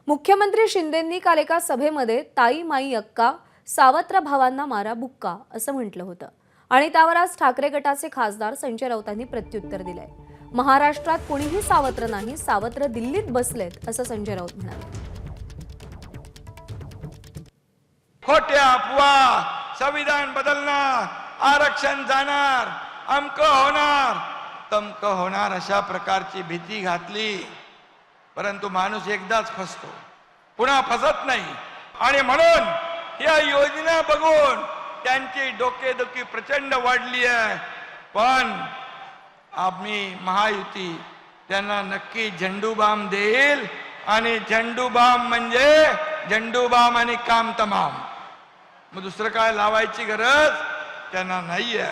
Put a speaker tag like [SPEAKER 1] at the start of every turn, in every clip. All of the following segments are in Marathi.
[SPEAKER 1] मुख्यमंत्री शिंदेंनी काल एका सभेमध्ये ताई माई अक्का सावत्र भावांना मारा बुक्का असं म्हटलं होतं आणि त्यावर आज ठाकरे गटाचे खासदार संजय राऊतांनी प्रत्युत्तर दिलंय। महाराष्ट्रात कोणीही सावत्र नाही, सावत्र दिल्लीत बसलेत असं संजय राऊत म्हणाले।
[SPEAKER 2] खोट्या अफवा, संविधान बदलणार, आरक्षण जाणार, अमक होणार तमक होणार अशा प्रकारची भीती घातली, परंतु माणूस एकदाच फसतो, पुन्हा फसत नाही। आणि म्हणून या योजना बघून त्यांची डोकेदुखी प्रचंड वाढली आहे। पण आम्ही महायुती त्यांना नक्की झेंडूबाम देईल आणि झेंडूबाम म्हणजे झेंडूबाम आणि काम तमाम, मग दुसरं काय लावायची गरज त्यांना नाहीये।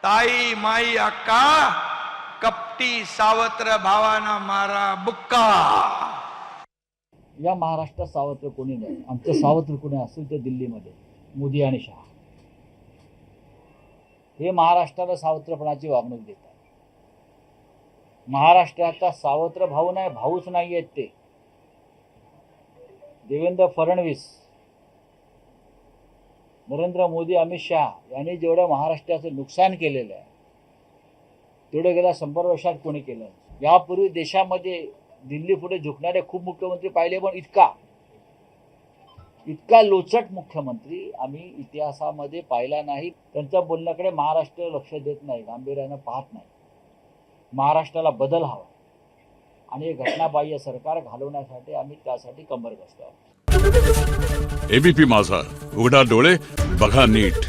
[SPEAKER 2] ताई माई अक्का कपटी सावत्र भावांना मारा बुक्का।
[SPEAKER 3] या महाराष्ट्रात सावत्र कोणी नाही। आमचं सावत्र कोणी असेल तर दिल्लीमध्ये मोदी आणि शहा हे महाराष्ट्राला सावत्रपणाची वागणूक देतात। महाराष्ट्राचा सावत्र भाऊ नाही, भाऊच नाही आहेत ते। देवेंद्र फडणवीस, नरेंद्र मोदी, अमित शहा यांनी जेवढं महाराष्ट्राचं नुकसान केलेलं आहे तेवढं गेल्या 100 वर्षात कोणी केलं। यापूर्वी देशामध्ये दिल्ली पुढे झुकणारे खूप मुख्यमंत्री पाहिले, पण इतका लोचट मुख्यमंत्री आम्ही इतिहासामध्ये पाहिला नाही। त्यांच्या बोलण्याकडे महाराष्ट्र लक्ष देत नाही, गांभीर्यानं पाहत नाही। महाराष्ट्राला बदल हवा आणि हे घटनाबाह्य सरकार घालवण्यासाठी आम्ही त्यासाठी कंबर कसतो आहोत।
[SPEAKER 4] एबीपी माझा, उघडा डोळे बघा नीट।